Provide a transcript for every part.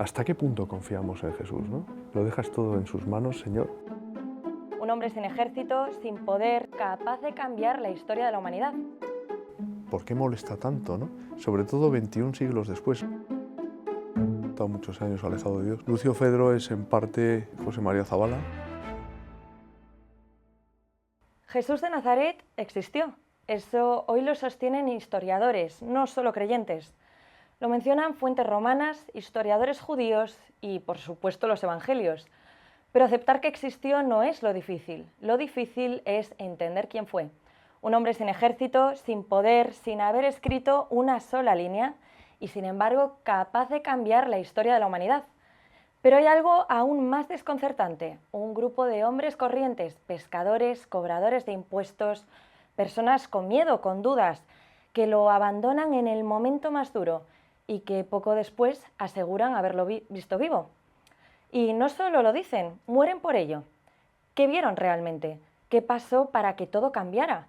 ¿Hasta qué punto confiamos en Jesús, no? Lo dejas todo en sus manos, Señor. Un hombre sin ejército, sin poder, capaz de cambiar la historia de la humanidad. ¿Por qué molesta tanto, no? Sobre todo 21 siglos después. He estado muchos años alejado de Dios. Lucio Fedro es en parte José María Zabala. Jesús de Nazaret existió. Eso hoy lo sostienen historiadores, no solo creyentes. Lo mencionan fuentes romanas, historiadores judíos y, por supuesto, los evangelios. Pero aceptar que existió no es lo difícil. Lo difícil es entender quién fue. Un hombre sin ejército, sin poder, sin haber escrito una sola línea y, sin embargo, capaz de cambiar la historia de la humanidad. Pero hay algo aún más desconcertante. Un grupo de hombres corrientes, pescadores, cobradores de impuestos, personas con miedo, con dudas, que lo abandonan en el momento más duro y que poco después aseguran haberlo visto vivo. Y no solo lo dicen, mueren por ello. ¿Qué vieron realmente? ¿Qué pasó para que todo cambiara?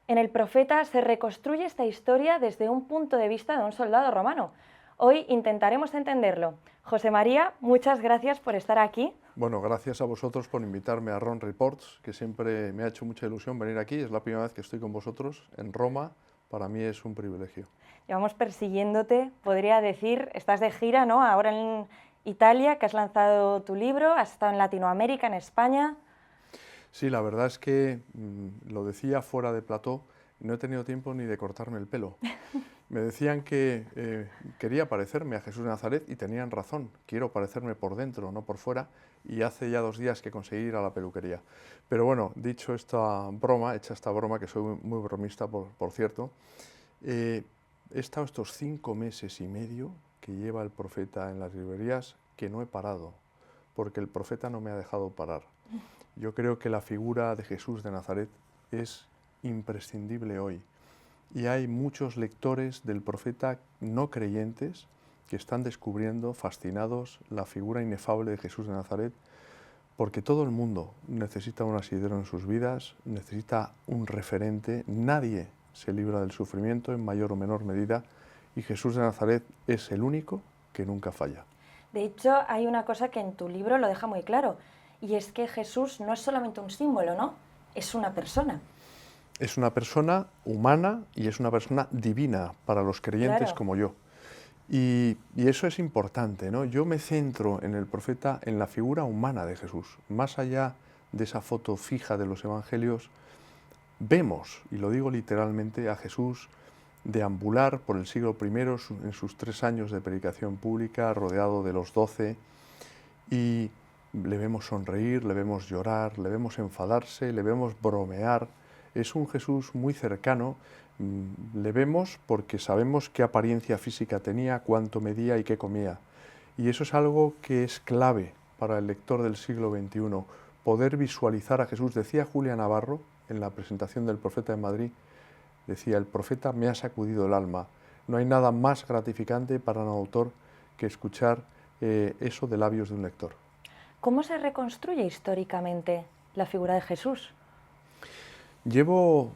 En el Profeta se reconstruye esta historia desde un punto de vista de un soldado romano. Hoy intentaremos entenderlo. José María, muchas gracias por estar aquí. Bueno, gracias a vosotros por invitarme a Ron Reports, que siempre me ha hecho mucha ilusión venir aquí. Es la primera vez que estoy con vosotros en Roma. Para mí es un privilegio. Llevamos persiguiéndote, podría decir, estás de gira, ¿no? Ahora en Italia, que has lanzado tu libro, has estado en Latinoamérica, en España. Sí, la verdad es que, lo decía fuera de plató, no he tenido tiempo ni de cortarme el pelo. Me decían que quería parecerme a Jesús de Nazaret y tenían razón. Quiero parecerme por dentro, no por fuera, y hace ya 2 días que conseguí ir a la peluquería. Pero bueno, dicho esta broma, hecha esta broma, que soy muy bromista, por cierto, he estado estos 5 meses y medio que lleva el Profeta en las librerías que no he parado, porque el Profeta no me ha dejado parar. Yo creo que la figura de Jesús de Nazaret es imprescindible hoy. Y hay muchos lectores del Profeta no creyentes que están descubriendo, fascinados, la figura inefable de Jesús de Nazaret, porque todo el mundo necesita un asidero en sus vidas, necesita un referente. Nadie se libra del sufrimiento en mayor o menor medida, y Jesús de Nazaret es el único que nunca falla. De hecho, hay una cosa que en tu libro lo deja muy claro, y es que Jesús no es solamente un símbolo, ¿no? Es una persona. Es una persona humana y es una persona divina para los creyentes Claro. como yo. Y eso es importante, ¿no? Yo me centro en el Profeta, en la figura humana de Jesús. Más allá de esa foto fija de los evangelios, vemos, y lo digo literalmente, a Jesús deambular por el siglo I en sus 3 años de predicación pública, rodeado de los 12, y le vemos sonreír, le vemos llorar, le vemos enfadarse, le vemos bromear. Es un Jesús muy cercano. Le vemos porque sabemos qué apariencia física tenía, cuánto medía y qué comía. Y eso es algo que es clave para el lector del siglo XXI, poder visualizar a Jesús. Decía Julia Navarro en la presentación del Profeta en Madrid, decía: el Profeta me ha sacudido el alma. No hay nada más gratificante para un autor que escuchar eso de labios de un lector. ¿Cómo se reconstruye históricamente la figura de Jesús? Llevo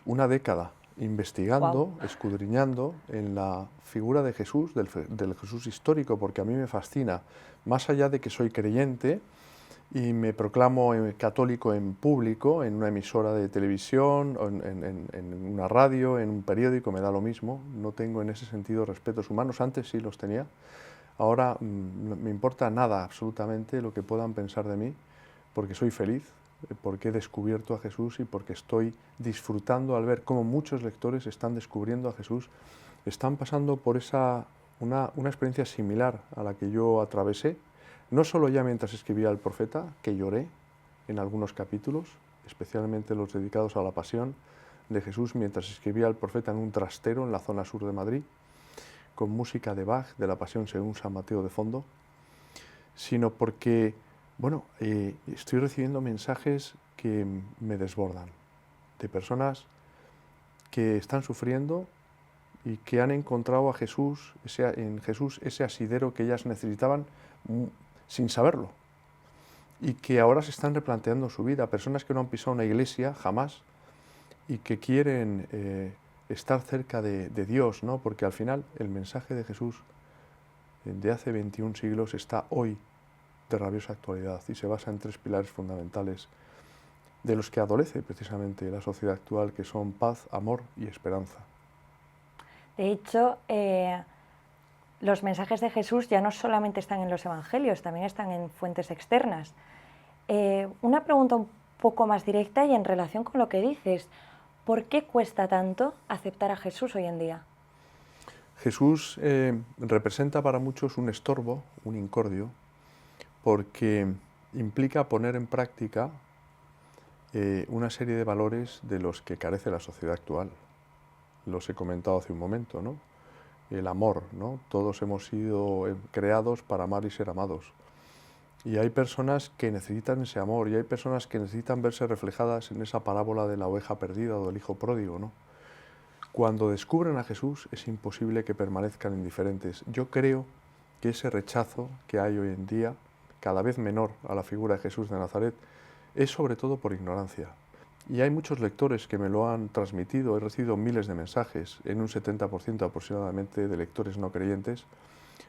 una década investigando, Wow. escudriñando en la figura de Jesús, del Jesús histórico, porque a mí me fascina. Más allá de que soy creyente y me proclamo católico en público, en una emisora de televisión, en una radio, en un periódico, me da lo mismo. No tengo en ese sentido respetos humanos. Antes sí los tenía. Ahora no me importa nada absolutamente lo que puedan pensar de mí, porque soy feliz, porque he descubierto a Jesús y porque estoy disfrutando al ver cómo muchos lectores están descubriendo a Jesús, están pasando por una experiencia similar a la que yo atravesé, no solo ya mientras escribía el Profeta, que lloré en algunos capítulos, especialmente los dedicados a la pasión de Jesús, mientras escribía el Profeta en un trastero en la zona sur de Madrid, con música de Bach, de la Pasión según San Mateo de fondo, sino porque, bueno, estoy recibiendo mensajes que me desbordan, de personas que están sufriendo y que han encontrado a Jesús, en Jesús ese asidero que ellas necesitaban sin saberlo, y que ahora se están replanteando su vida, personas que no han pisado una iglesia jamás y que quieren estar cerca de Dios, ¿no? Porque al final el mensaje de Jesús de hace 21 siglos está hoy de rabiosa actualidad y se basa en 3 pilares fundamentales de los que adolece precisamente la sociedad actual, que son paz, amor y esperanza. De hecho, los mensajes de Jesús ya no solamente están en los evangelios, también están en fuentes externas. Una pregunta un poco más directa y en relación con lo que dices, ¿por qué cuesta tanto aceptar a Jesús hoy en día? Jesús representa para muchos un estorbo, un incordio, porque implica poner en práctica una serie de valores de los que carece la sociedad actual. Los he comentado hace un momento, ¿no? El amor, ¿no? Todos hemos sido creados para amar y ser amados. Y hay personas que necesitan ese amor, y hay personas que necesitan verse reflejadas en esa parábola de la oveja perdida o del hijo pródigo, ¿no? Cuando descubren a Jesús es imposible que permanezcan indiferentes. Yo creo que ese rechazo que hay hoy en día, cada vez menor a la figura de Jesús de Nazaret, es sobre todo por ignorancia. Y hay muchos lectores que me lo han transmitido, he recibido miles de mensajes, en un 70% aproximadamente de lectores no creyentes,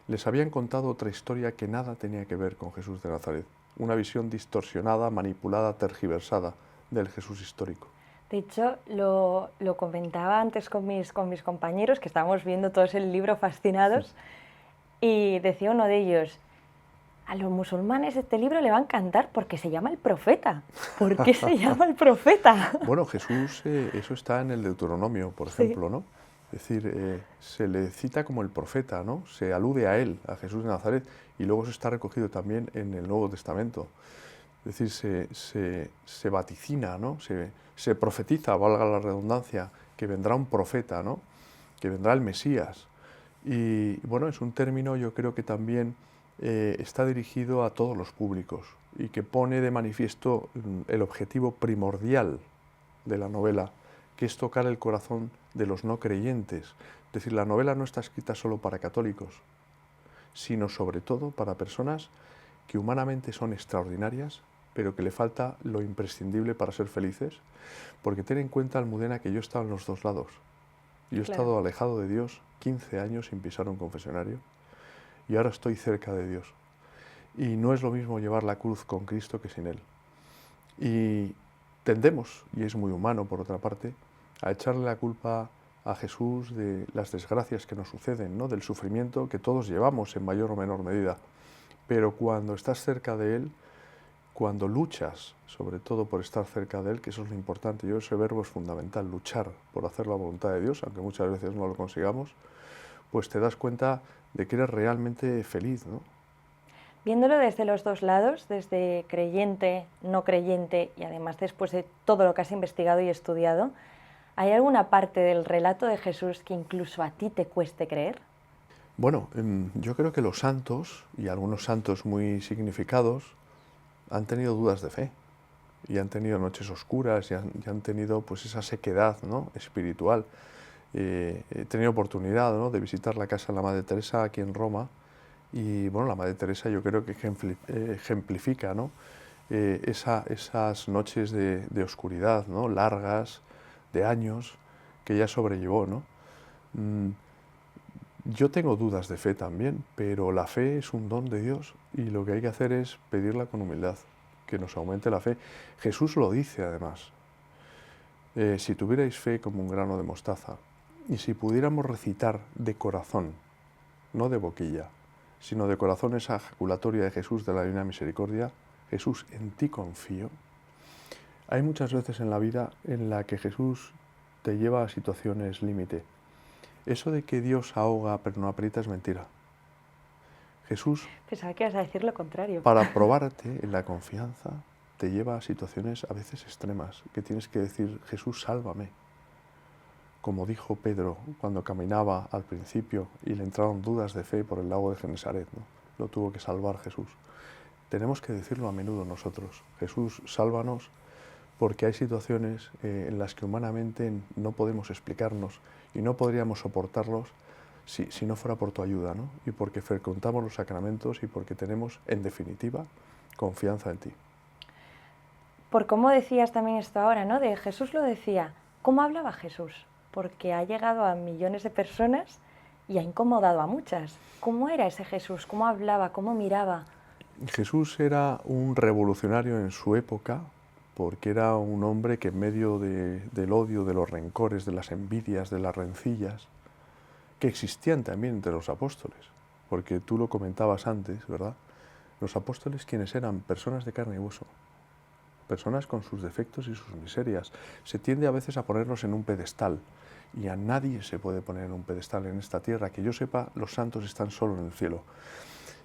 les habían contado otra historia que nada tenía que ver con Jesús de Nazaret, una visión distorsionada, manipulada, tergiversada del Jesús histórico. De hecho, lo comentaba antes con mis compañeros, que estábamos viendo todos el libro fascinados, y decía uno de ellos, a los musulmanes este libro le va a encantar porque se llama El Profeta. ¿Por qué se llama El Profeta? Bueno, Jesús, eso está en el Deuteronomio, por ejemplo, ¿no? Es decir, se le cita como el profeta, ¿no? Se alude a él, a Jesús de Nazaret, y luego eso está recogido también en el Nuevo Testamento. Es decir, se vaticina, ¿no? Se profetiza, valga la redundancia, que vendrá un profeta, ¿no? Que vendrá el Mesías. Y bueno, es un término, yo creo que también está dirigido a todos los públicos y que pone de manifiesto el objetivo primordial de la novela, que es tocar el corazón de los no creyentes. Es decir, la novela no está escrita solo para católicos, sino sobre todo para personas que humanamente son extraordinarias, pero que le falta lo imprescindible para ser felices, porque ten en cuenta, Almudena, que yo he estado en los dos lados. Yo he estado alejado de Dios 15 años sin pisar un confesionario y ahora estoy cerca de Dios. Y no es lo mismo llevar la cruz con Cristo que sin Él. Y tendemos, y es muy humano por otra parte, a echarle la culpa a Jesús de las desgracias que nos suceden, ¿no? Del sufrimiento que todos llevamos en mayor o menor medida. Pero cuando estás cerca de Él, cuando luchas, sobre todo por estar cerca de Él, que eso es lo importante, ese verbo es fundamental, luchar por hacer la voluntad de Dios, aunque muchas veces no lo consigamos, pues te das cuenta de que eres realmente feliz, ¿no? Viéndolo desde los dos lados, desde creyente, no creyente y además después de todo lo que has investigado y estudiado, ¿hay alguna parte del relato de Jesús que incluso a ti te cueste creer? Bueno, yo creo que los santos, y algunos santos muy significados, han tenido dudas de fe y han tenido noches oscuras y han tenido pues esa sequedad, ¿no? Espiritual. He tenido oportunidad, ¿no? De visitar la casa de la Madre Teresa aquí en Roma y bueno, la Madre Teresa yo creo que ejemplifica, ¿no? Esas noches de oscuridad, ¿no? Largas, de años, que ella sobrellevó, ¿no? Yo tengo dudas de fe también, pero la fe es un don de Dios y lo que hay que hacer es pedirla con humildad, que nos aumente la fe. Jesús lo dice además, si tuvierais fe como un grano de mostaza y si pudiéramos recitar de corazón, no de boquilla, sino de corazón esa ejaculatoria de Jesús de la Divina Misericordia, Jesús, en ti confío. Hay muchas veces en la vida en la que Jesús te lleva a situaciones límite. Eso de que Dios ahoga pero no aprieta es mentira. Jesús, pensaba que ibas a decir lo contrario. Para probarte en la confianza, te lleva a situaciones a veces extremas, que tienes que decir, Jesús, sálvame. Como dijo Pedro cuando caminaba al principio y le entraron dudas de fe por el lago de Genesaret, ¿no? Lo tuvo que salvar Jesús. Tenemos que decirlo a menudo nosotros, Jesús, sálvanos, porque hay situaciones en las que humanamente no podemos explicarnos y no podríamos soportarlos si no fuera por tu ayuda, ¿no? Y porque frecuentamos los sacramentos y porque tenemos, en definitiva, confianza en ti. Por cómo decías también esto ahora, ¿no? De Jesús lo decía, ¿cómo hablaba Jesús? Porque ha llegado a millones de personas y ha incomodado a muchas. ¿Cómo era ese Jesús? ¿Cómo hablaba? ¿Cómo miraba? Jesús era un revolucionario en su época, porque era un hombre que en medio del odio, de los rencores, de las envidias, de las rencillas, que existían también entre los apóstoles, porque tú lo comentabas antes, ¿verdad? Los apóstoles, ¿quiénes eran? Personas de carne y hueso, personas con sus defectos y sus miserias. Se tiende a veces a ponerlos en un pedestal, y a nadie se puede poner en un pedestal en esta tierra. Que yo sepa, los santos están solo en el cielo.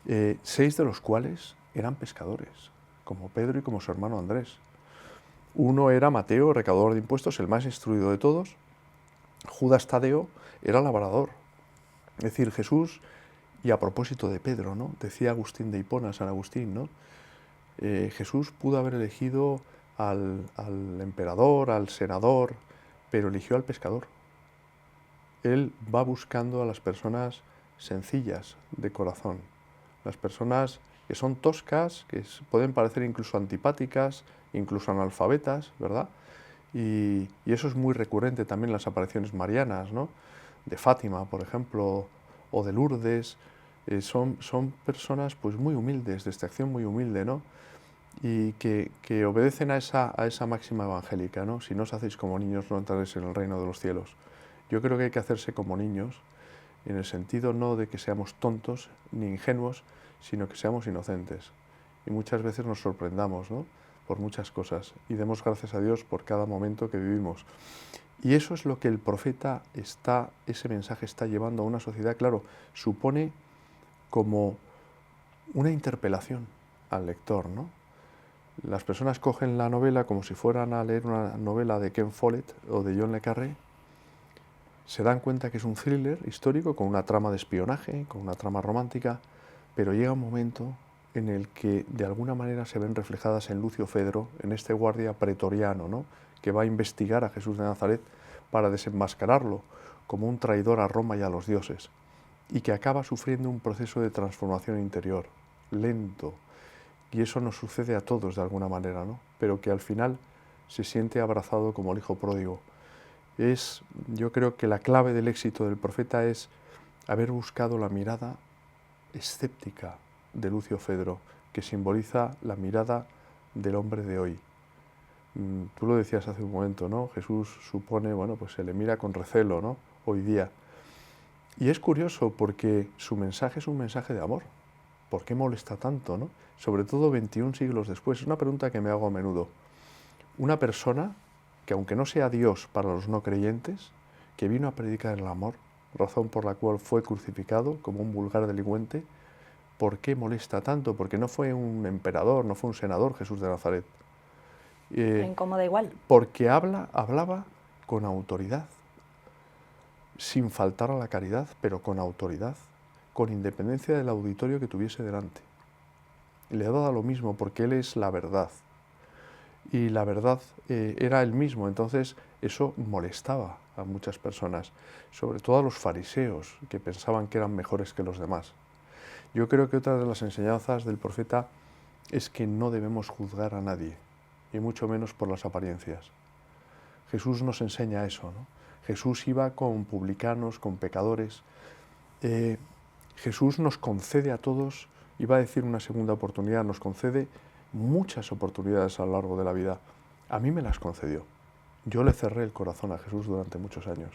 6 de los cuales eran pescadores, como Pedro y como su hermano Andrés. Uno era Mateo, recaudador de impuestos, el más instruido de todos. Judas Tadeo era labrador. Es decir, Jesús, y a propósito de Pedro, ¿no? Decía Agustín de Hipona, San Agustín, ¿no? Jesús pudo haber elegido al emperador, al senador, pero eligió al pescador. Él va buscando a las personas sencillas de corazón, las personas que son toscas, que pueden parecer incluso antipáticas, incluso analfabetas, ¿verdad? Y eso es muy recurrente también en las apariciones marianas, ¿no? De Fátima, por ejemplo, o de Lourdes. Son personas pues muy humildes, de extracción muy humilde, ¿no? Y que obedecen a esa máxima evangélica, ¿no? Si no os hacéis como niños, no entraréis en el reino de los cielos. Yo creo que hay que hacerse como niños, en el sentido no de que seamos tontos ni ingenuos, sino que seamos inocentes. Y muchas veces nos sorprendamos, ¿no? Por muchas cosas, y demos gracias a Dios por cada momento que vivimos. Y eso es lo que el profeta ese mensaje está llevando a una sociedad. Claro, supone como una interpelación al lector, ¿no? Las personas cogen la novela como si fueran a leer una novela de Ken Follett o de John le Carré, se dan cuenta que es un thriller histórico con una trama de espionaje, con una trama romántica, pero llega un momento en el que de alguna manera se ven reflejadas en Lucio Fedro, en este guardia pretoriano, ¿no? Que va a investigar a Jesús de Nazaret para desenmascararlo como un traidor a Roma y a los dioses, y que acaba sufriendo un proceso de transformación interior, lento, y eso nos sucede a todos de alguna manera, ¿no? Pero que al final se siente abrazado como el hijo pródigo. Yo creo que la clave del éxito del profeta es haber buscado la mirada escéptica de Lucio Fedro, que simboliza la mirada del hombre de hoy. Tú lo decías hace un momento, ¿no? Jesús supone, bueno, pues se le mira con recelo, ¿no? Hoy día. Y es curioso porque su mensaje es un mensaje de amor. ¿Por qué molesta tanto, no? Sobre todo 21 siglos después. Es una pregunta que me hago a menudo. Una persona que, aunque no sea Dios para los no creyentes, que vino a predicar el amor, razón por la cual fue crucificado como un vulgar delincuente, ¿por qué molesta tanto? Porque no fue un emperador, no fue un senador Jesús de Nazaret. Le incomoda igual. Porque hablaba con autoridad, sin faltar a la caridad, pero con autoridad, con independencia del auditorio que tuviese delante. Le daba lo mismo porque Él es la verdad. Y la verdad era Él mismo, entonces eso molestaba a muchas personas, sobre todo a los fariseos, que pensaban que eran mejores que los demás. Yo creo que otra de las enseñanzas del profeta es que no debemos juzgar a nadie, y mucho menos por las apariencias. Jesús nos enseña eso, ¿no? Jesús iba con publicanos, con pecadores. Jesús nos concede a todos, iba a decir una segunda oportunidad, nos concede muchas oportunidades a lo largo de la vida. A mí me las concedió. Yo le cerré el corazón a Jesús durante muchos años,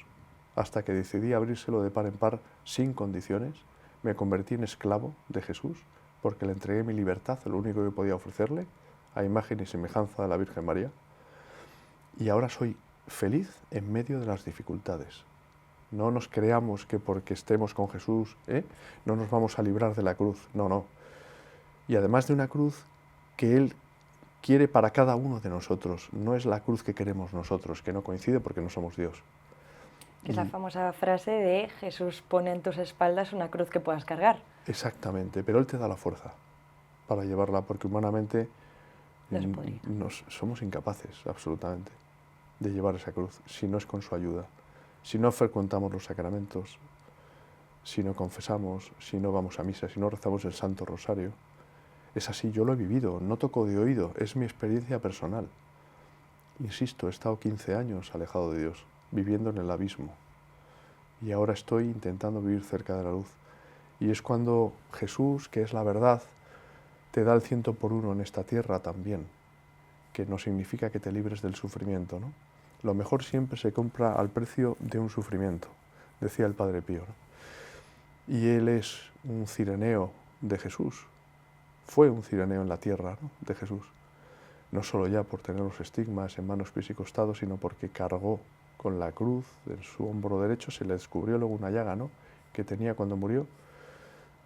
hasta que decidí abrírselo de par en par sin condiciones. Me convertí en esclavo de Jesús porque le entregué mi libertad, lo único que podía ofrecerle, a imagen y semejanza de la Virgen María. Y ahora soy feliz en medio de las dificultades. No nos creamos que porque estemos con Jesús, no nos vamos a librar de la cruz. No, no. Y además de una cruz que Él quiere para cada uno de nosotros, no es la cruz que queremos nosotros, que no coincide porque no somos Dios. Es la famosa frase de Jesús pone en tus espaldas una cruz que puedas cargar. Exactamente, pero Él te da la fuerza para llevarla, porque humanamente somos incapaces, absolutamente, de llevar esa cruz, si no es con su ayuda, si no frecuentamos los sacramentos, si no confesamos, si no vamos a misa, si no rezamos el Santo Rosario. Es así, yo lo he vivido, no toco de oído, es mi experiencia personal. Insisto, he estado 15 años alejado de Dios, viviendo en el abismo. y ahora estoy intentando vivir cerca de la luz. Y es cuando Jesús, que es la verdad, te da el 100 por 1 en esta tierra también, que no significa que te libres del sufrimiento, ¿no? Lo mejor siempre se compra al precio de un sufrimiento, decía el Padre Pío, ¿no? Y él es un cireneo de Jesús, fue un cireneo en la tierra, ¿no?, de Jesús, no solo ya por tener los estigmas en manos, pies y costados, sino porque cargó con la cruz en su hombro derecho, se le descubrió luego una llaga, ¿no?, que tenía cuando murió,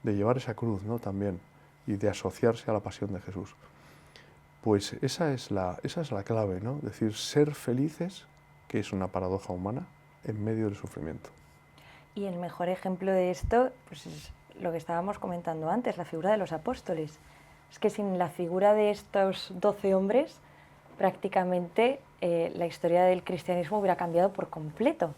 de llevar esa cruz, ¿no?, también, y de asociarse a la pasión de Jesús. Pues esa es la clave, ¿no? Es decir, ser felices, que es una paradoja humana, en medio del sufrimiento. Y el mejor ejemplo de esto, pues es lo que estábamos comentando antes, la figura de los apóstoles. Es que sin la figura de estos 12 hombres, prácticamente la historia del cristianismo hubiera cambiado por completo.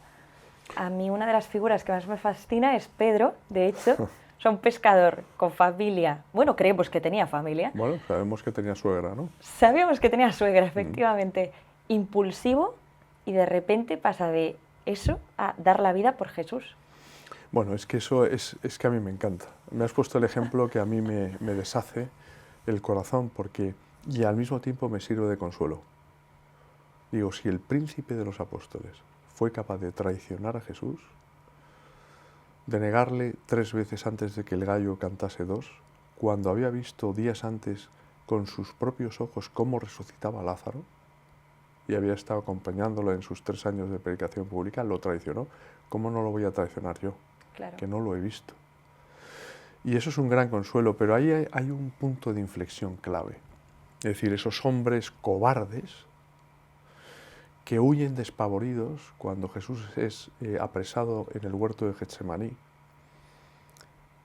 A mí una de las figuras que más me fascina es Pedro, de hecho. Es un pescador con familia. Bueno, creemos que tenía familia. Bueno, sabemos que tenía suegra, ¿no? Sabíamos que tenía suegra, efectivamente. Impulsivo, y de repente pasa de eso a dar la vida por Jesús. Bueno, es que eso es que a mí me encanta. Me has puesto el ejemplo que a mí me deshace el corazón porque, y al mismo tiempo me sirve de consuelo. Digo, si el príncipe de los apóstoles fue capaz de traicionar a Jesús, de negarle 3 veces antes de que el gallo cantase 2, cuando había visto días antes con sus propios ojos cómo resucitaba a Lázaro, y había estado acompañándolo en sus 3 años de predicación pública, lo traicionó. ¿Cómo no lo voy a traicionar yo? Claro. Que no lo he visto. Y eso es un gran consuelo, pero ahí hay un punto de inflexión clave. Es decir, esos hombres cobardes que huyen despavoridos cuando Jesús es apresado en el huerto de Getsemaní.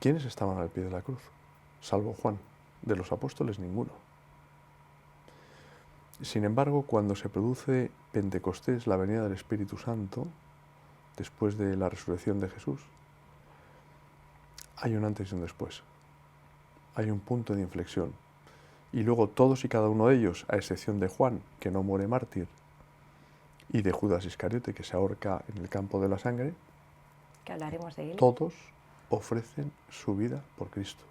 ¿Quiénes estaban al pie de la cruz? Salvo Juan. De los apóstoles, ninguno. Sin embargo, cuando se produce Pentecostés, la venida del Espíritu Santo, después de la resurrección de Jesús, hay un antes y un después. Hay un punto de inflexión. Y luego todos y cada uno de ellos, a excepción de Juan, que no muere mártir, y de Judas Iscariote, que se ahorca en el campo de la sangre, que hablaremos de él, todos ofrecen su vida por Cristo.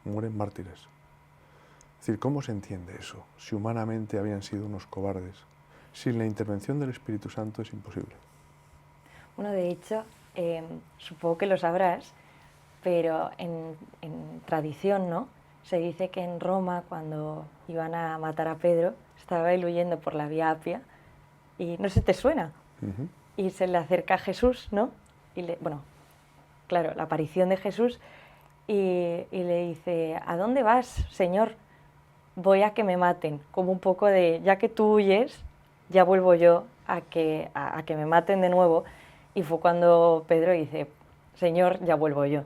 Mueren mártires. Es decir, ¿cómo se entiende eso? Si humanamente habían sido unos cobardes. Sin la intervención del Espíritu Santo es imposible. Bueno, de hecho, supongo que lo sabrás, pero en tradición, ¿no?, se dice que en Roma, cuando iban a matar a Pedro, estaba él huyendo por la Vía Apia, y no sé, ¿te suena? Y se le acerca a Jesús, ¿no? Y bueno, claro, la aparición de Jesús, y le dice, ¿a dónde vas, Señor? Voy a que me maten, como un poco de, ya que tú huyes, ya vuelvo yo a que me maten de nuevo. Y fue cuando Pedro dice, Señor, ya vuelvo yo.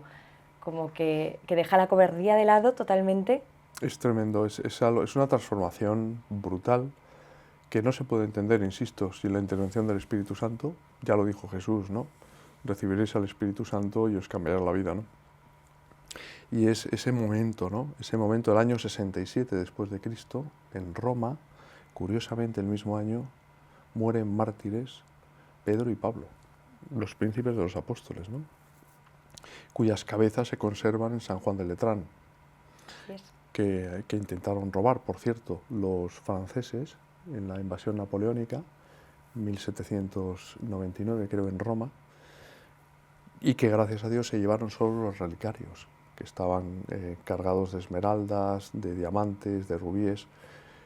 Como que deja la cobardía de lado totalmente. Es tremendo, es una transformación brutal que no se puede entender, insisto, sin la intervención del Espíritu Santo. Ya lo dijo Jesús, ¿no? Recibiréis al Espíritu Santo y os cambiará la vida, ¿no? Y es ese momento, ¿no? Ese momento del año 67 después de Cristo, en Roma, curiosamente el mismo año, mueren mártires Pedro y Pablo, los príncipes de los apóstoles, ¿no?, cuyas cabezas se conservan en San Juan de Letrán, que intentaron robar, por cierto, los franceses en la invasión napoleónica, 1799 creo, en Roma, y que gracias a Dios se llevaron solo los relicarios, que estaban cargados de esmeraldas, de diamantes, de rubíes,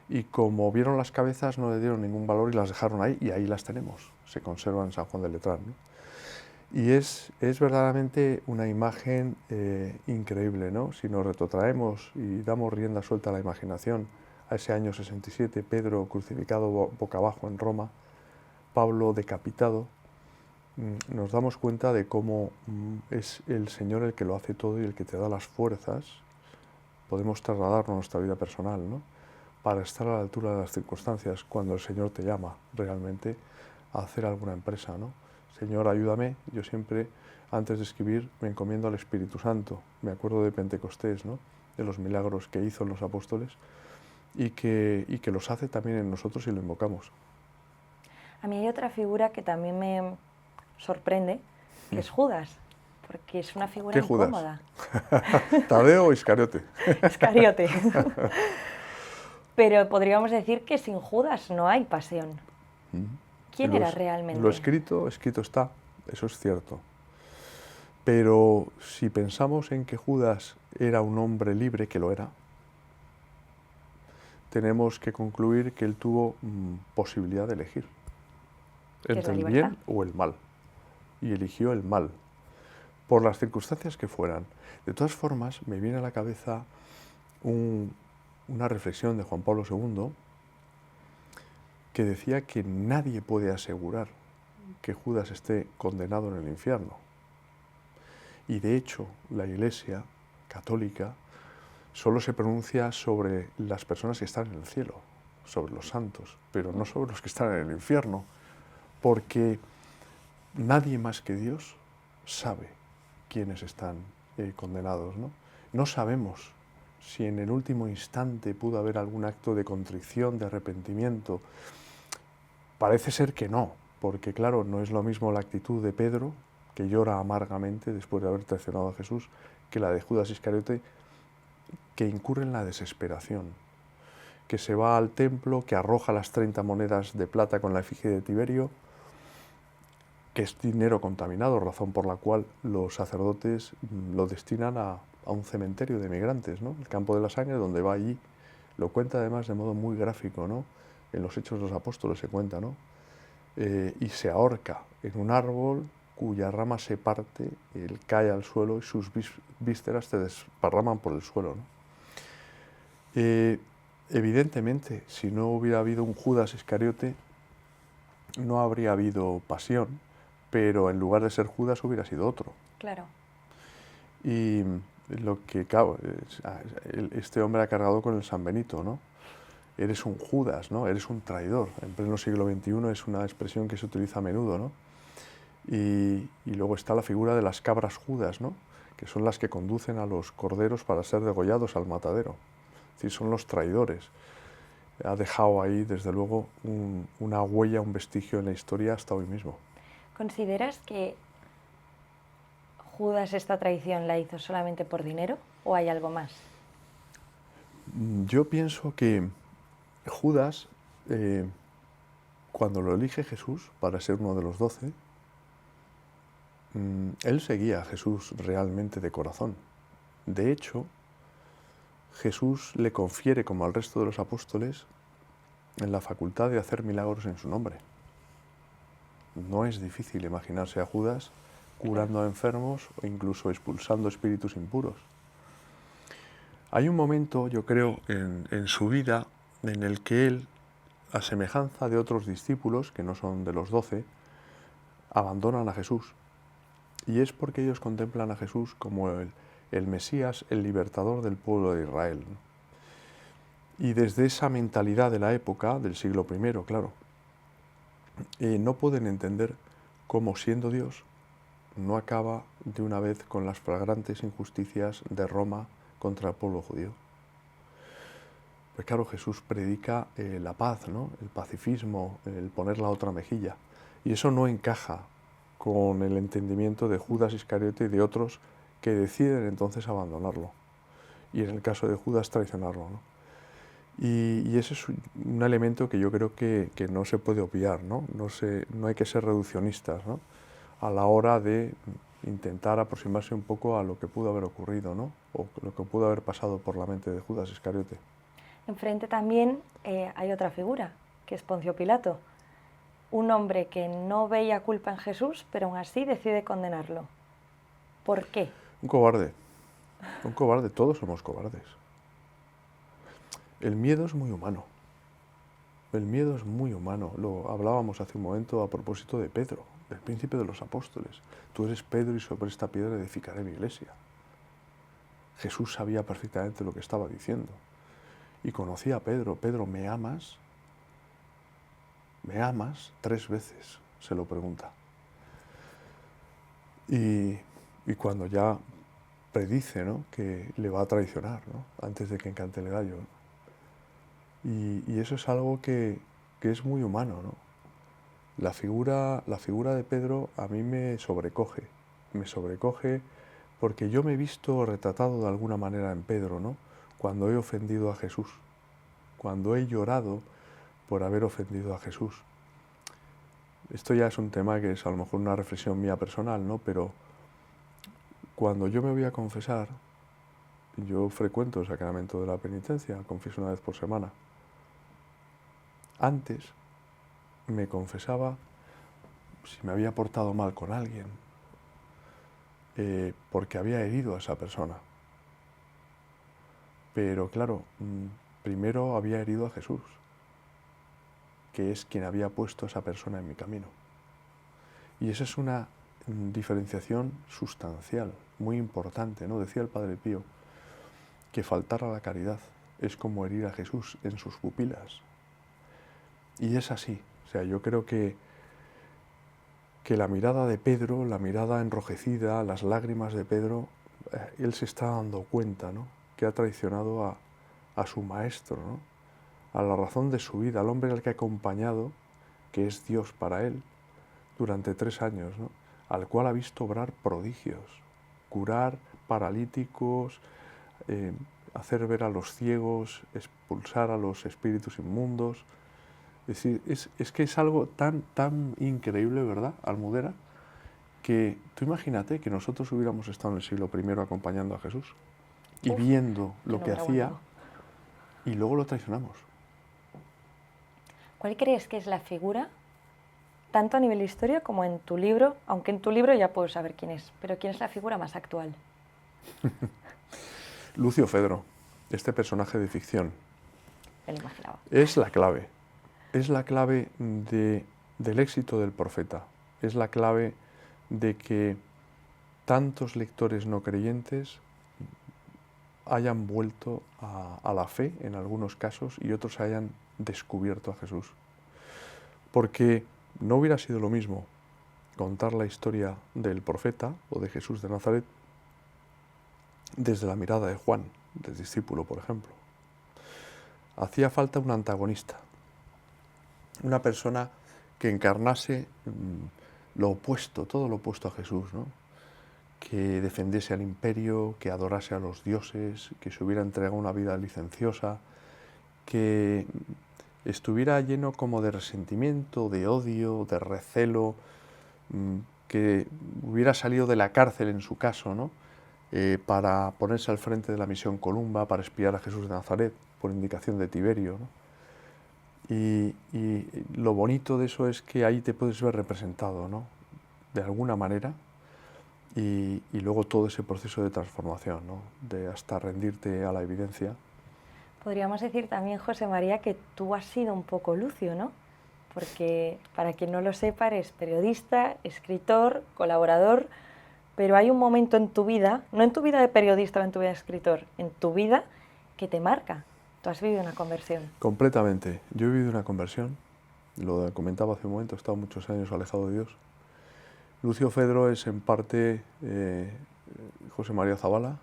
y como vieron las cabezas no le dieron ningún valor y las dejaron ahí, y ahí las tenemos, se conservan en San Juan de Letrán, ¿no? Y es verdaderamente una imagen increíble, ¿no? Si nos retrotraemos y damos rienda suelta a la imaginación, a ese año 67, Pedro crucificado boca abajo en Roma, Pablo decapitado, nos damos cuenta de cómo es el Señor el que lo hace todo y el que te da las fuerzas. Podemos trasladarlo a nuestra vida personal, ¿no?, para estar a la altura de las circunstancias cuando el Señor te llama realmente a hacer alguna empresa, ¿no? Señor, ayúdame. Yo siempre, antes de escribir, me encomiendo al Espíritu Santo. Me acuerdo de Pentecostés, ¿no?, de los milagros que hizo en los apóstoles y que los hace también en nosotros y lo invocamos. A mí hay otra figura que también me sorprende, que es Judas, porque es una figura ¿Qué Judas? incómoda. ¿Tadeo o Iscariote? Iscariote. Pero podríamos decir que sin Judas no hay pasión. ¿Quién era realmente? Lo escrito está, eso es cierto. Pero si pensamos en que Judas era un hombre libre, que lo era, tenemos que concluir que él tuvo posibilidad de elegir entre el bien o el mal. Y eligió el mal, por las circunstancias que fueran. De todas formas, me viene a la cabeza una reflexión de Juan Pablo II que decía que nadie puede asegurar que Judas esté condenado en el infierno. Y de hecho, la Iglesia católica solo se pronuncia sobre las personas que están en el cielo, sobre los santos, pero no sobre los que están en el infierno, porque nadie más que Dios sabe quiénes están condenados, ¿no? No sabemos si en el último instante pudo haber algún acto de contrición, de arrepentimiento. Parece ser que no, porque claro, no es lo mismo la actitud de Pedro, que llora amargamente después de haber traicionado a Jesús, que la de Judas Iscariote, que incurre en la desesperación, que se va al templo, que arroja las 30 monedas de plata con la efigie de Tiberio, que es dinero contaminado, razón por la cual los sacerdotes lo destinan a un cementerio de migrantes, ¿no? El campo de la sangre, donde va allí, lo cuenta además de modo muy gráfico, ¿no? En los Hechos de los Apóstoles se cuenta, ¿no? Y se ahorca en un árbol cuya rama se parte, él cae al suelo y sus vísceras se desparraman por el suelo, ¿no? Evidentemente, si no hubiera habido un Judas Iscariote, no habría habido pasión, pero en lugar de ser Judas hubiera sido otro. Claro. Y lo que, claro, este hombre ha cargado con el San Benito, ¿no? Eres un Judas, ¿no? Eres un traidor. En pleno siglo XXI es una expresión que se utiliza a menudo, ¿no? Y luego está la figura de las cabras Judas, ¿no? Que son las que conducen a los corderos para ser degollados al matadero. Es decir, son los traidores. Ha dejado ahí, desde luego, una huella, un vestigio en la historia hasta hoy mismo. ¿Consideras que Judas esta traición la hizo solamente por dinero o hay algo más? Yo pienso que Judas, cuando lo elige Jesús para ser uno de los 12, él seguía a Jesús realmente de corazón. De hecho, Jesús le confiere, como al resto de los apóstoles, en la facultad de hacer milagros en su nombre. No es difícil imaginarse a Judas curando a enfermos o incluso expulsando espíritus impuros. Hay un momento, yo creo, en su vida en el que él, a semejanza de otros discípulos, que no son de los 12, abandonan a Jesús. Y es porque ellos contemplan a Jesús como el Mesías, el libertador del pueblo de Israel. Y desde esa mentalidad de la época, del siglo I, claro, no pueden entender cómo, siendo Dios, no acaba de una vez con las flagrantes injusticias de Roma contra el pueblo judío. Pues claro, Jesús predica la paz, ¿no? El pacifismo, el poner la otra mejilla. Y eso no encaja con el entendimiento de Judas Iscariote y de otros que deciden entonces abandonarlo. Y en el caso de Judas, traicionarlo, ¿no? Y ese es un elemento que yo creo que no se puede obviar, ¿no? No hay que ser reduccionistas, ¿no? A la hora de intentar aproximarse un poco a lo que pudo haber ocurrido, ¿no? O lo que pudo haber pasado por la mente de Judas Iscariote. Enfrente también hay otra figura, que es Poncio Pilato, un hombre que no veía culpa en Jesús, pero aún así decide condenarlo. ¿Por qué? Un cobarde, todos somos cobardes. El miedo es muy humano, Lo hablábamos hace un momento a propósito de Pedro, del príncipe de los apóstoles. Tú eres Pedro y sobre esta piedra edificaré mi iglesia. Jesús sabía perfectamente lo que estaba diciendo y conocía a Pedro. Pedro, ¿me amas? ¿Me amas? 3 veces se lo pregunta. Y cuando ya predice, ¿no?, que le va a traicionar, ¿no?, antes de que encante el gallo, ¿no? Y eso es algo que es muy humano, ¿no? La figura de Pedro a mí me sobrecoge, me sobrecoge, porque yo me he visto retratado de alguna manera en Pedro, ¿no? Cuando he ofendido a Jesús, cuando he llorado por haber ofendido a Jesús. Esto ya es un tema que es a lo mejor una reflexión mía personal, ¿no? Pero cuando yo me voy a confesar, yo frecuento el sacramento de la penitencia, confieso una vez por semana. Antes me confesaba si me había portado mal con alguien, porque había herido a esa persona. Pero claro, primero había herido a Jesús, que es quien había puesto a esa persona en mi camino. Y esa es una diferenciación sustancial, muy importante, ¿no? Decía el Padre Pío que faltar a la caridad es como herir a Jesús en sus pupilas. Y es así. O sea, yo creo que la mirada de Pedro, la mirada enrojecida, las lágrimas de Pedro, él se está dando cuenta, ¿no? Que ha traicionado a su maestro, ¿no? A la razón de su vida, al hombre al que ha acompañado, que es Dios para él, durante 3 años, ¿no? Al cual ha visto obrar prodigios, curar paralíticos, hacer ver a los ciegos, expulsar a los espíritus inmundos. Es decir, es que es algo tan increíble, ¿verdad, Almudena? Que tú imagínate que nosotros hubiéramos estado en el siglo I acompañando a Jesús y viendo lo que hacía y luego lo traicionamos. ¿Cuál crees que es la figura, tanto a nivel de historia como en tu libro? Aunque en tu libro ya puedo saber quién es, pero ¿quién es la figura más actual? Lucio Fedro, este personaje de ficción. Me lo imaginaba. Es la clave. Es la clave del éxito del profeta. Es la clave de que tantos lectores no creyentes hayan vuelto a la fe en algunos casos y otros hayan descubierto a Jesús. Porque no hubiera sido lo mismo contar la historia del profeta o de Jesús de Nazaret desde la mirada de Juan, del discípulo, por ejemplo. Hacía falta un antagonista, una persona que encarnase lo opuesto, todo lo opuesto a Jesús, ¿no? Que defendiese al imperio, que adorase a los dioses, que se hubiera entregado una vida licenciosa, que estuviera lleno como de resentimiento, de odio, de recelo, que hubiera salido de la cárcel en su caso, ¿no? Para ponerse al frente de la misión Columba, para espiar a Jesús de Nazaret, por indicación de Tiberio, ¿no? Y lo bonito de eso es que ahí te puedes ver representado, ¿no? De alguna manera, y luego todo ese proceso de transformación, ¿no? De hasta rendirte a la evidencia. Podríamos decir también, José María, que tú has sido un poco Lucio, ¿no? Porque, para quien no lo sepa, eres periodista, escritor, colaborador, pero hay un momento en tu vida, no en tu vida de periodista o en tu vida de escritor, en tu vida que te marca. Tú has vivido una conversión. Completamente. Yo he vivido una conversión, lo comentaba hace un momento, he estado muchos años alejado de Dios. Lucio Fedro es en parte José María Zabala.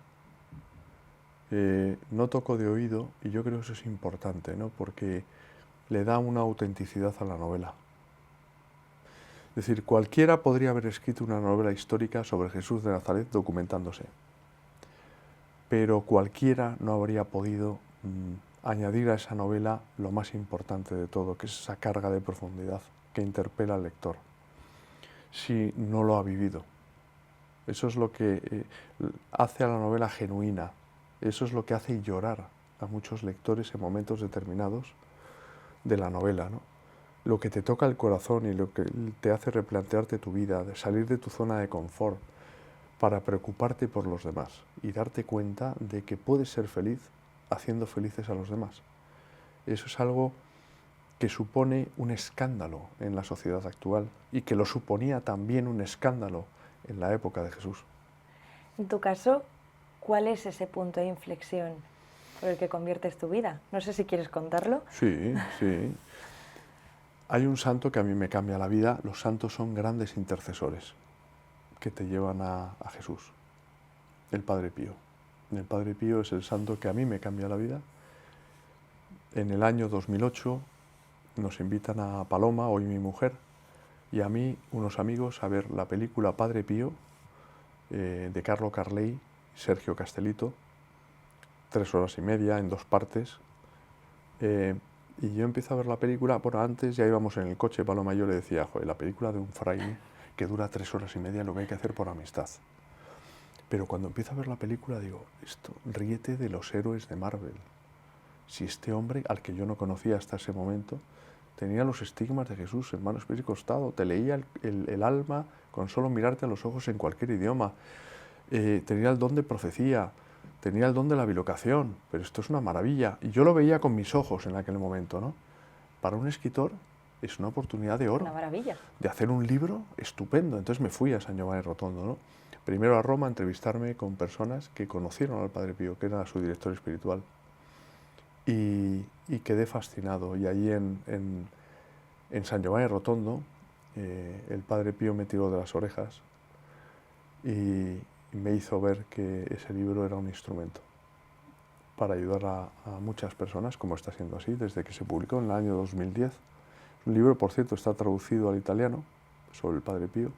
No toco de oído y yo creo que eso es importante, ¿no? Porque le da una autenticidad a la novela. Es decir, cualquiera podría haber escrito una novela histórica sobre Jesús de Nazaret documentándose, pero cualquiera no habría podido añadir a esa novela lo más importante de todo, que es esa carga de profundidad que interpela al lector, si no lo ha vivido. Eso es lo que hace a la novela genuina, eso es lo que hace llorar a muchos lectores en momentos determinados de la novela, ¿no? Lo que te toca el corazón y lo que te hace replantearte tu vida, de salir de tu zona de confort para preocuparte por los demás y darte cuenta de que puedes ser feliz haciendo felices a los demás. Eso es algo que supone un escándalo en la sociedad actual y que lo suponía también un escándalo en la época de Jesús. En tu caso, ¿cuál es ese punto de inflexión por el que conviertes tu vida? No sé si quieres contarlo. Sí, sí. Hay un santo que a mí me cambia la vida. Los santos son grandes intercesores que te llevan a Jesús. El Padre Pío. El Padre Pío es el santo que a mí me cambia la vida. En el año 2008 nos invitan a Paloma, hoy mi mujer, y a mí, unos amigos, a ver la película Padre Pío de Carlo Carley, Sergio Castellito, 3 horas y media en 2 partes. Y yo empiezo a ver la película, bueno, antes ya íbamos en el coche, Paloma y yo le decía, joder, la película de un fraile que dura 3 horas y media, lo que hay que hacer por amistad. Pero cuando empiezo a ver la película digo, ríete de los héroes de Marvel. Si este hombre, al que yo no conocía hasta ese momento, tenía los estigmas de Jesús en manos, pies y costado, te leía el alma con solo mirarte a los ojos en cualquier idioma, tenía el don de profecía, tenía el don de la bilocación, pero esto es una maravilla. Y yo lo veía con mis ojos en aquel momento, ¿no? Para un escritor es una oportunidad de oro. Una maravilla. De hacer un libro estupendo. Entonces me fui a San Giovanni Rotondo, ¿no? Primero a Roma a entrevistarme con personas que conocieron al Padre Pío, que era su director espiritual. Y quedé fascinado. Y allí en San Giovanni Rotondo, el Padre Pío me tiró de las orejas y me hizo ver que ese libro era un instrumento para ayudar a muchas personas, como está siendo así, desde que se publicó en el año 2010. Un libro, por cierto, está traducido al italiano, sobre el Padre Pío.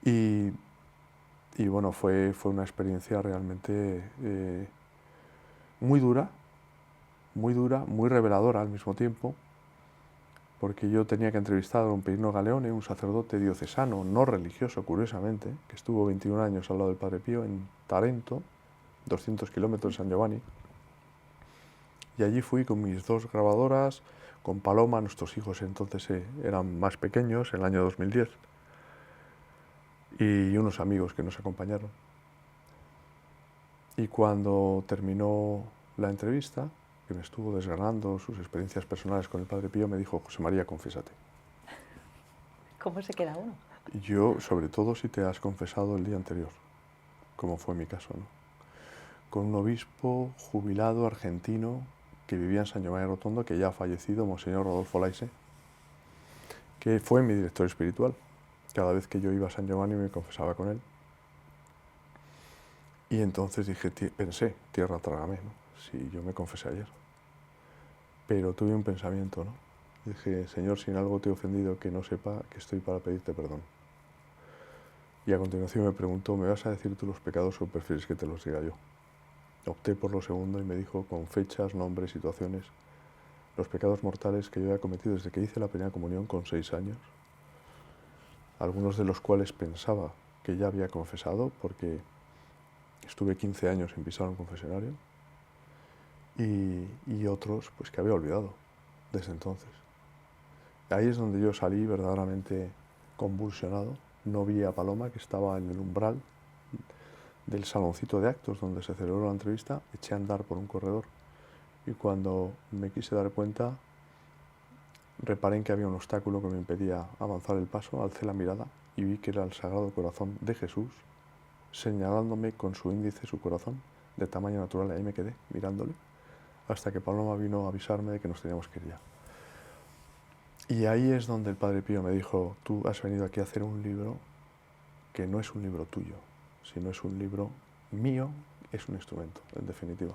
Y bueno, fue una experiencia realmente muy dura, muy reveladora al mismo tiempo, porque yo tenía que entrevistar a don Perino Galeone, un sacerdote diocesano, no religioso, curiosamente, que estuvo 21 años al lado del Padre Pío en Tarento, 200 kilómetros de San Giovanni. Y allí fui con mis 2 grabadoras, con Paloma, nuestros hijos entonces eran más pequeños, en el año 2010, y unos amigos que nos acompañaron. Y cuando terminó la entrevista, que me estuvo desgranando sus experiencias personales con el Padre Pío, me dijo, José María, confiésate. ¿Cómo se queda uno? Yo, sobre todo si te has confesado el día anterior, como fue mi caso, ¿no? Con un obispo jubilado argentino que vivía en San Giovanni Rotondo, que ya ha fallecido, Monseñor Rodolfo Laise, que fue mi director espiritual. Cada vez que yo iba a San Giovanni me confesaba con él. Y entonces pensé, tierra trágame, ¿no? Si yo me confesé ayer. Pero tuve un pensamiento, ¿no? Dije, Señor, si en algo te he ofendido, que no sepa que estoy para pedirte perdón. Y a continuación me preguntó, ¿me vas a decir tú los pecados o prefieres que te los diga yo? Opté por lo segundo y me dijo con fechas, nombres, situaciones, los pecados mortales que yo había cometido desde que hice la primera comunión con 6 años, algunos de los cuales pensaba que ya había confesado porque estuve 15 años sin pisar un confesionario, y otros pues que había olvidado desde entonces. Ahí es donde yo salí verdaderamente convulsionado. No vi a Paloma, que estaba en el umbral del saloncito de actos donde se celebró la entrevista. Eché a andar por un corredor y cuando me quise dar cuenta reparé en que había un obstáculo que me impedía avanzar el paso. Alcé la mirada y vi que era el Sagrado Corazón de Jesús señalándome con su índice su corazón de tamaño natural, y ahí me quedé mirándole hasta que Paloma vino a avisarme de que nos teníamos que ir ya. Y ahí es donde el Padre Pío me dijo, tú has venido aquí a hacer un libro que no es un libro tuyo, sino es un libro mío, es un instrumento, en definitiva.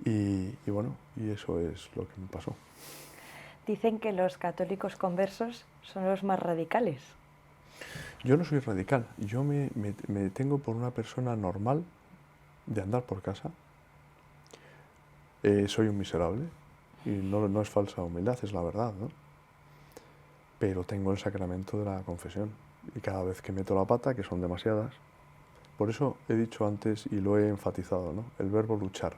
Y bueno, y eso es lo que me pasó. Dicen que los católicos conversos son los más radicales. Yo no soy radical, yo me tengo por una persona normal de andar por casa. Soy un miserable y no es falsa humildad, es la verdad, ¿no? Pero tengo el sacramento de la confesión y cada vez que meto la pata, que son demasiadas, por eso he dicho antes y lo he enfatizado, ¿no? El verbo luchar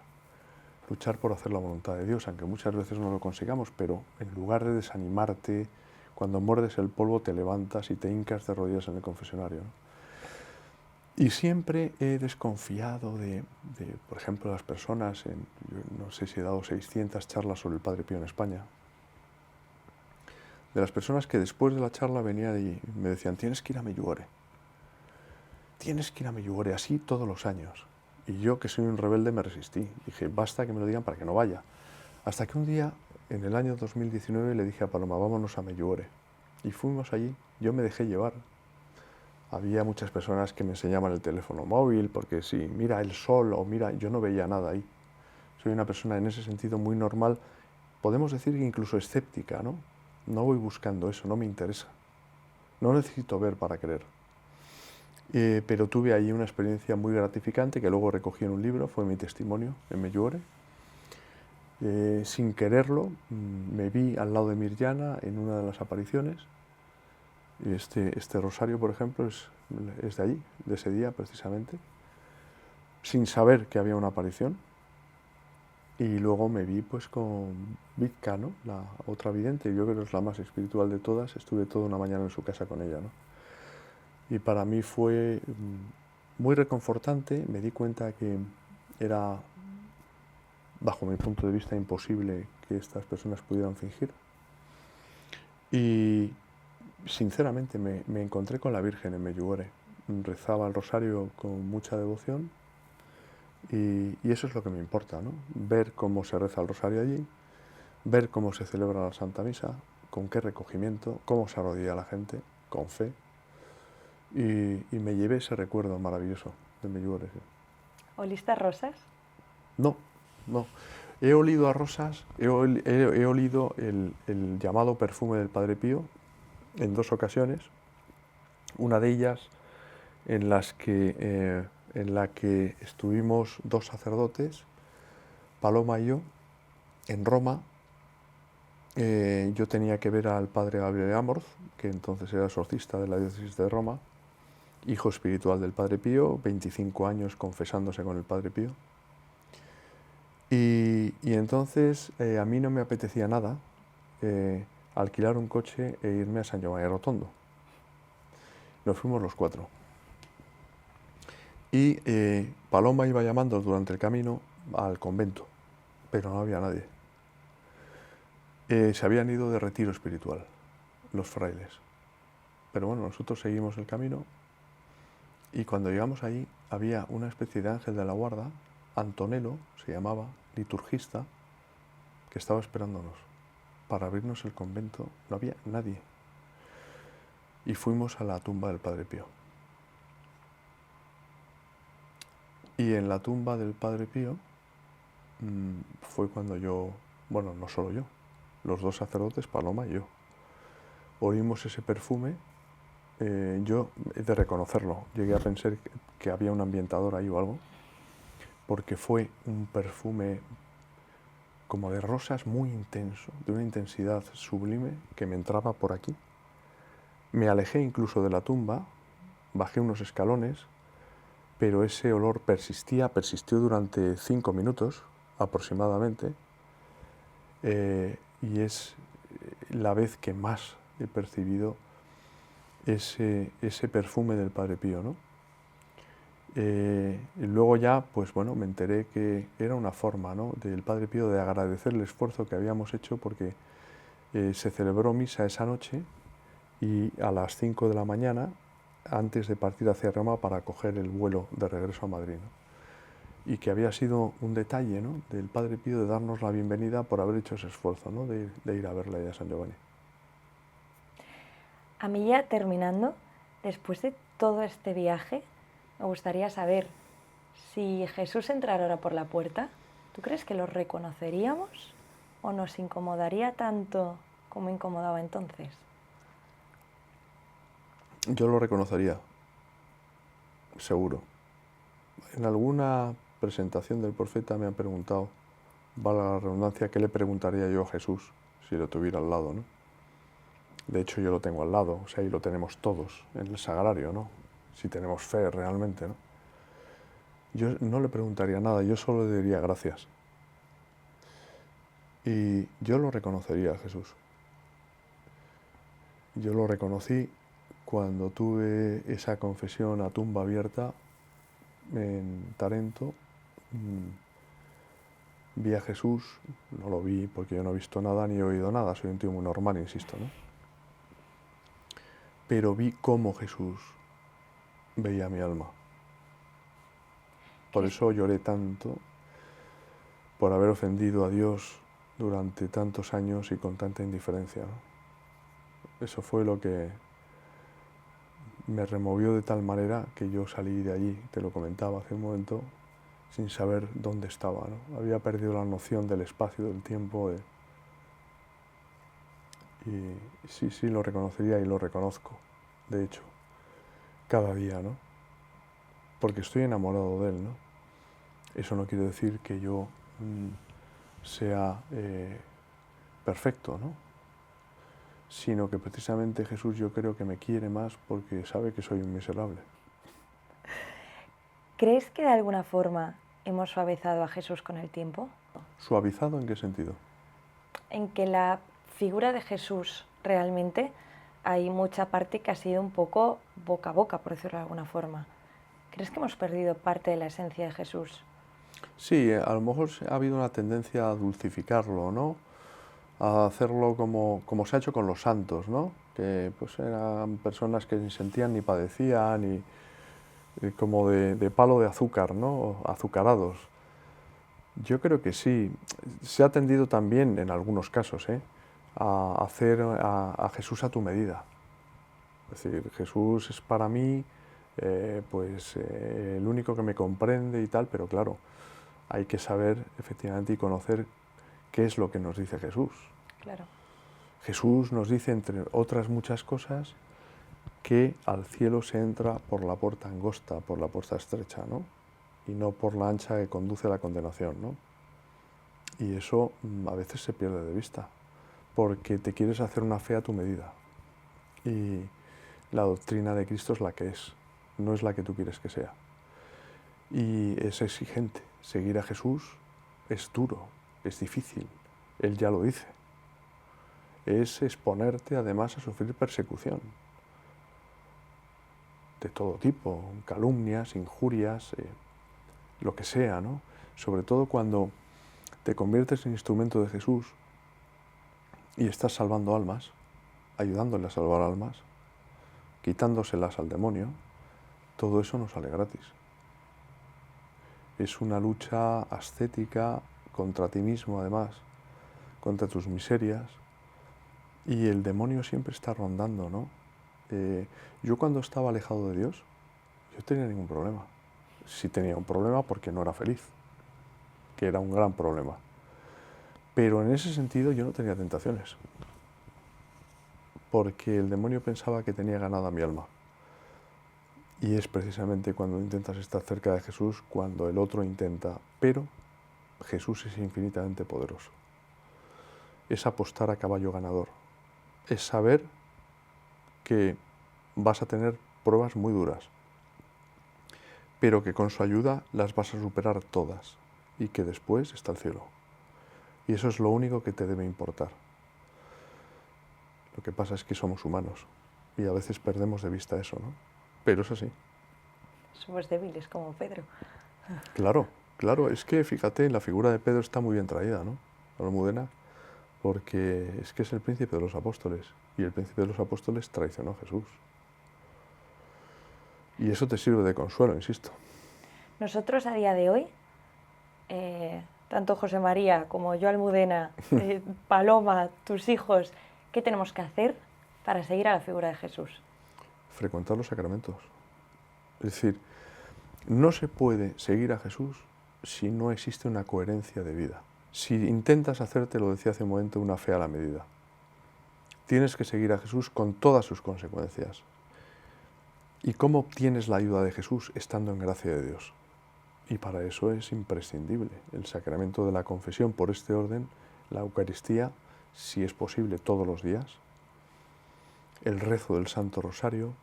por hacer la voluntad de Dios, aunque muchas veces no lo consigamos, pero en lugar de desanimarte, cuando muerdes el polvo te levantas y te hincas de rodillas en el confesionario, ¿no? Y siempre he desconfiado de, por ejemplo, las personas, yo no sé si he dado 600 charlas sobre el Padre Pío en España, de las personas que después de la charla venían y me decían, tienes que ir a Medjugorje, así todos los años. Y yo, que soy un rebelde, me resistí. Dije, basta que me lo digan para que no vaya. Hasta que un día, en el año 2019, le dije a Paloma, vámonos a Medjugorje. Y fuimos allí, yo me dejé llevar. Había muchas personas que me enseñaban el teléfono móvil, porque sí, mira el sol, o mira, yo no veía nada ahí. Soy una persona en ese sentido muy normal, podemos decir que incluso escéptica, ¿no? No voy buscando eso, no me interesa. No necesito ver para creer. Pero tuve ahí una experiencia muy gratificante que luego recogí en un libro, fue mi testimonio en Medjugorje. Sin quererlo, me vi al lado de Mirjana en una de las apariciones. Y este rosario, por ejemplo, es de allí, de ese día precisamente, sin saber que había una aparición. Y luego me vi pues con Vitka, ¿no? La otra vidente, yo creo que es la más espiritual de todas, estuve toda una mañana en su casa con ella, ¿no? Y para mí fue muy reconfortante, me di cuenta que era, bajo mi punto de vista, imposible que estas personas pudieran fingir. Y sinceramente me encontré con la Virgen en Medjugorje, rezaba el rosario con mucha devoción y eso es lo que me importa, ¿no? Ver cómo se reza el rosario allí, ver cómo se celebra la Santa Misa, con qué recogimiento, cómo se arrodilla la gente, con fe. Y me llevé ese recuerdo maravilloso de Medjugorje. ¿Oliste a rosas? No, no. He olido a rosas, he olido el llamado perfume del Padre Pío en 2 ocasiones. Una de ellas en la que estuvimos 2 sacerdotes, Paloma y yo, en Roma. Yo tenía que ver al padre Gabriele Amorth, que entonces era exorcista de la diócesis de Roma, hijo espiritual del Padre Pío, 25 años confesándose con el Padre Pío. Y entonces a mí no me apetecía nada alquilar un coche e irme a San Giovanni Rotondo. Nos fuimos los 4. Y Paloma iba llamando durante el camino al convento, pero no había nadie. Se habían ido de retiro espiritual los frailes. Pero bueno, nosotros seguimos el camino y cuando llegamos allí había una especie de ángel de la guarda, Antonello se llamaba, liturgista, que estaba esperándonos para abrirnos el convento. No había nadie. Y fuimos a la tumba del Padre Pío. Y en la tumba del Padre Pío fue cuando yo, bueno, no solo yo, los 2 sacerdotes, Paloma y yo, oímos ese perfume. Yo he de reconocerlo, llegué a pensar que había un ambientador ahí o algo, porque fue un perfume como de rosas muy intenso, de una intensidad sublime que me entraba por aquí. Me alejé incluso de la tumba, bajé unos escalones, pero ese olor persistió durante 5 minutos aproximadamente, y es la vez que más he percibido ese perfume del Padre Pío, ¿no? Y luego ya, pues bueno, me enteré que era una forma, ¿no?, del Padre Pío de agradecer el esfuerzo que habíamos hecho porque se celebró misa esa noche y a las 5 de la mañana, antes de partir hacia Roma para coger el vuelo de regreso a Madrid, ¿no? Y que había sido un detalle, ¿no?, del Padre Pío de darnos la bienvenida por haber hecho ese esfuerzo, ¿no?, de ir a verla a San Giovanni. A mí ya terminando, después de todo este viaje, me gustaría saber si Jesús entrara ahora por la puerta, ¿tú crees que lo reconoceríamos o nos incomodaría tanto como incomodaba entonces? Yo lo reconocería, seguro. En alguna presentación del profeta me han preguntado, valga la redundancia, ¿qué le preguntaría yo a Jesús si lo tuviera al lado, ¿no? De hecho, yo lo tengo al lado, o sea, y lo tenemos todos en el sagrario, ¿no? Si tenemos fe realmente, ¿no? Yo no le preguntaría nada, yo solo le diría gracias. Y yo lo reconocería a Jesús. Yo lo reconocí cuando tuve esa confesión a tumba abierta en Tarento. Vi a Jesús, no lo vi porque yo no he visto nada ni he oído nada, soy un tío muy normal, insisto, ¿no? Pero vi cómo Jesús veía mi alma. Por eso lloré tanto, por haber ofendido a Dios durante tantos años y con tanta indiferencia, ¿no? Eso fue lo que me removió de tal manera que yo salí de allí, te lo comentaba hace un momento, sin saber dónde estaba, ¿no? Había perdido la noción del espacio, del tiempo. Y sí, lo reconocería y lo reconozco, de hecho, cada día, ¿no? porque estoy enamorado de Él, ¿no? Eso no quiere decir que yo sea perfecto, ¿no? Sino que precisamente Jesús yo creo que me quiere más porque sabe que soy un miserable. ¿Crees que de alguna forma hemos suavizado a Jesús con el tiempo? ¿Suavizado en qué sentido? En que la figura de Jesús realmente hay mucha parte que ha sido un poco boca a boca, por decirlo de alguna forma. ¿Crees que hemos perdido parte de la esencia de Jesús? Sí, a lo mejor ha habido una tendencia a dulcificarlo, ¿no? A hacerlo como se ha hecho con los santos, ¿no? Que pues eran personas que ni sentían ni padecían, y como de palo de azúcar, ¿no? Azucarados. Yo creo que sí. Se ha tendido también, en algunos casos, a hacer a Jesús a tu medida. Es decir, Jesús es para mí el único que me comprende y tal, pero claro, hay que saber efectivamente y conocer qué es lo que nos dice Jesús. Claro. Jesús nos dice, entre otras muchas cosas, que al cielo se entra por la puerta angosta, por la puerta estrecha, ¿no? Y no por la ancha que conduce a la condenación, ¿no? Y eso a veces se pierde de vista, porque te quieres hacer una fe a tu medida. Y la doctrina de Cristo es la que es, no es la que tú quieres que sea. Y es exigente. Seguir a Jesús es duro, es difícil. Él ya lo dice. Es exponerte además a sufrir persecución de todo tipo, calumnias, injurias, lo que sea, ¿no? Sobre todo cuando te conviertes en instrumento de Jesús y estás salvando almas, ayudándole a salvar almas, quitándoselas al demonio, todo eso no sale gratis. Es una lucha ascética contra ti mismo, además, contra tus miserias, y el demonio siempre está rondando, ¿no? Yo cuando estaba alejado de Dios, yo no tenía ningún problema. Sí tenía un problema porque no era feliz, que era un gran problema. Pero en ese sentido yo no tenía tentaciones, porque el demonio pensaba que tenía ganada mi alma. Y es precisamente cuando intentas estar cerca de Jesús, cuando el otro intenta, pero Jesús es infinitamente poderoso. Es apostar a caballo ganador, es saber que vas a tener pruebas muy duras, pero que con su ayuda las vas a superar todas y que después está el cielo. Y eso es lo único que te debe importar. Lo que pasa es que somos humanos y a veces perdemos de vista eso, ¿no? Pero es así. Somos débiles como Pedro. Claro, claro, es que fíjate, la figura de Pedro está muy bien traída, ¿no? Almudena, porque es que es el príncipe de los apóstoles y el príncipe de los apóstoles traicionó a Jesús. Y eso te sirve de consuelo, insisto. Nosotros a día de hoy, tanto José María como yo Almudena, Paloma, tus hijos, ¿qué tenemos que hacer para seguir a la figura de Jesús? Frecuentar los sacramentos. Es decir, no se puede seguir a Jesús si no existe una coherencia de vida. Si intentas hacerte, lo decía hace un momento, una fe a la medida. Tienes que seguir a Jesús con todas sus consecuencias. ¿Y cómo obtienes la ayuda de Jesús? Estando en gracia de Dios. Y para eso es imprescindible el sacramento de la confesión por este orden, la Eucaristía, si es posible todos los días, el rezo del Santo Rosario,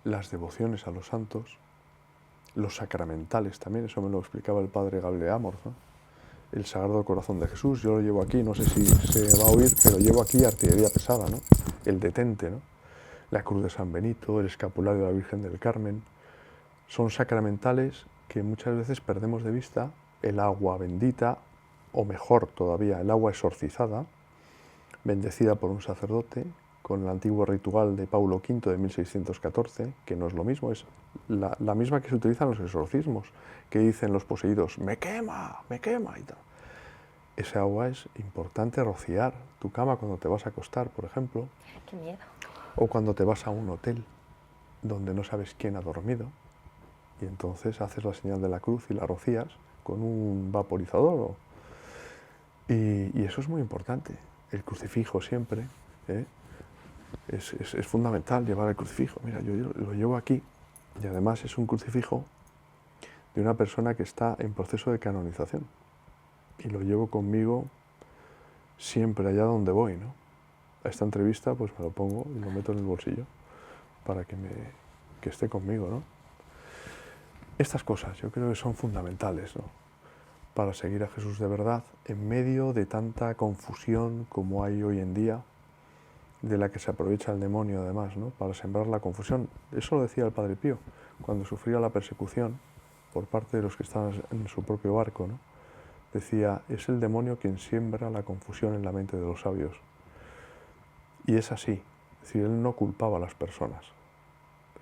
las devociones a los santos, los sacramentales también, eso me lo explicaba el padre Gabriel Amorth, ¿no? El Sagrado Corazón de Jesús, yo lo llevo aquí, no sé si se va a oír, pero llevo aquí artillería pesada, ¿no? El detente, ¿no? La Cruz de San Benito, el Escapulario de la Virgen del Carmen, son sacramentales que muchas veces perdemos de vista. El agua bendita, o mejor todavía, el agua exorcizada, bendecida por un sacerdote, con el antiguo ritual de Paulo V de 1614, que no es lo mismo, es la misma que se utiliza en los exorcismos, que dicen los poseídos, me quema, y tal. Esa agua es importante rociar tu cama cuando te vas a acostar, por ejemplo. ¡Qué miedo! O cuando te vas a un hotel donde no sabes quién ha dormido, y entonces haces la señal de la cruz y la rocías con un vaporizador. Y eso es muy importante. El crucifijo siempre, es fundamental llevar el crucifijo. Mira, yo lo llevo aquí Y además es un crucifijo de una persona que está en proceso de canonización. Y lo llevo conmigo siempre allá donde voy, ¿no? A esta entrevista pues me lo pongo y lo meto en el bolsillo para que esté conmigo, ¿no? Estas cosas yo creo que son fundamentales, ¿no? Para seguir a Jesús de verdad en medio de tanta confusión como hay hoy en día, de la que se aprovecha el demonio además, ¿no? Para sembrar la confusión. Eso lo decía el Padre Pío cuando sufría la persecución por parte de los que estaban en su propio barco, ¿no? Decía, es el demonio quien siembra la confusión en la mente de los sabios. Y es así, es decir, él no culpaba a las personas,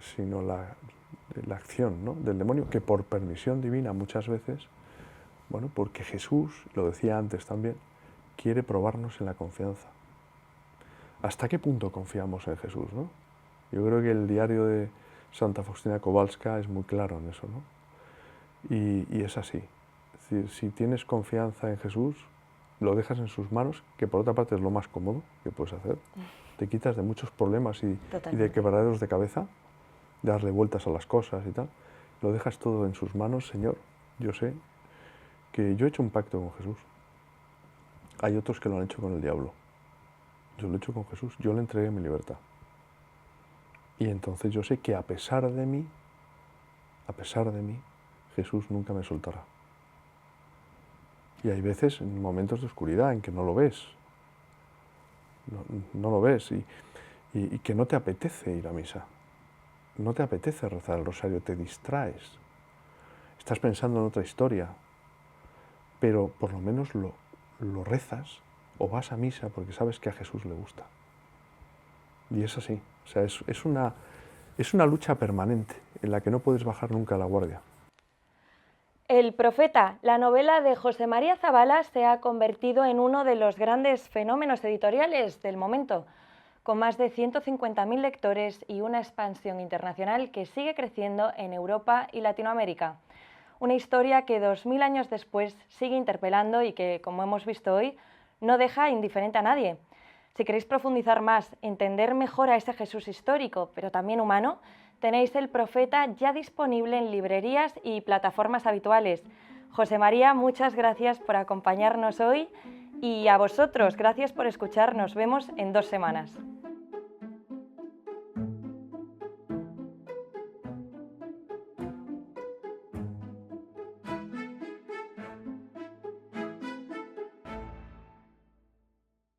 sino la acción, ¿no? Del demonio, que por permisión divina muchas veces, bueno, porque Jesús, lo decía antes también, quiere probarnos en la confianza. ¿Hasta qué punto confiamos en Jesús, no? Yo creo que el diario de Santa Faustina Kowalska es muy claro en eso, ¿no? Y es así. Es decir, si tienes confianza en Jesús, lo dejas en sus manos, que por otra parte es lo más cómodo que puedes hacer. Te quitas de muchos problemas y de quebraderos de cabeza, de darle vueltas a las cosas y tal. Lo dejas todo en sus manos, Señor. Yo sé que yo he hecho un pacto con Jesús. Hay otros que lo han hecho con el diablo. Yo lo he hecho con Jesús, yo le entregué mi libertad. Y entonces yo sé que a pesar de mí, Jesús nunca me soltará. Y hay veces, en momentos de oscuridad, en que no lo ves. No lo ves y que no te apetece ir a misa. No te apetece rezar el rosario, te distraes. Estás pensando en otra historia. Pero por lo menos lo rezas o vas a misa porque sabes que a Jesús le gusta. Y es así. O sea, es una lucha permanente en la que no puedes bajar nunca la guardia. El Profeta, la novela de José María Zabala, se ha convertido en uno de los grandes fenómenos editoriales del momento, con más de 150.000 lectores y una expansión internacional que sigue creciendo en Europa y Latinoamérica. Una historia que 2000 años después sigue interpelando y que, como hemos visto hoy, no deja indiferente a nadie. Si queréis profundizar más, entender mejor a ese Jesús histórico, pero también humano, tenéis El Profeta ya disponible en librerías y plataformas habituales. José María, muchas gracias por acompañarnos hoy y a vosotros, gracias por escuchar. Nos vemos en 2 semanas.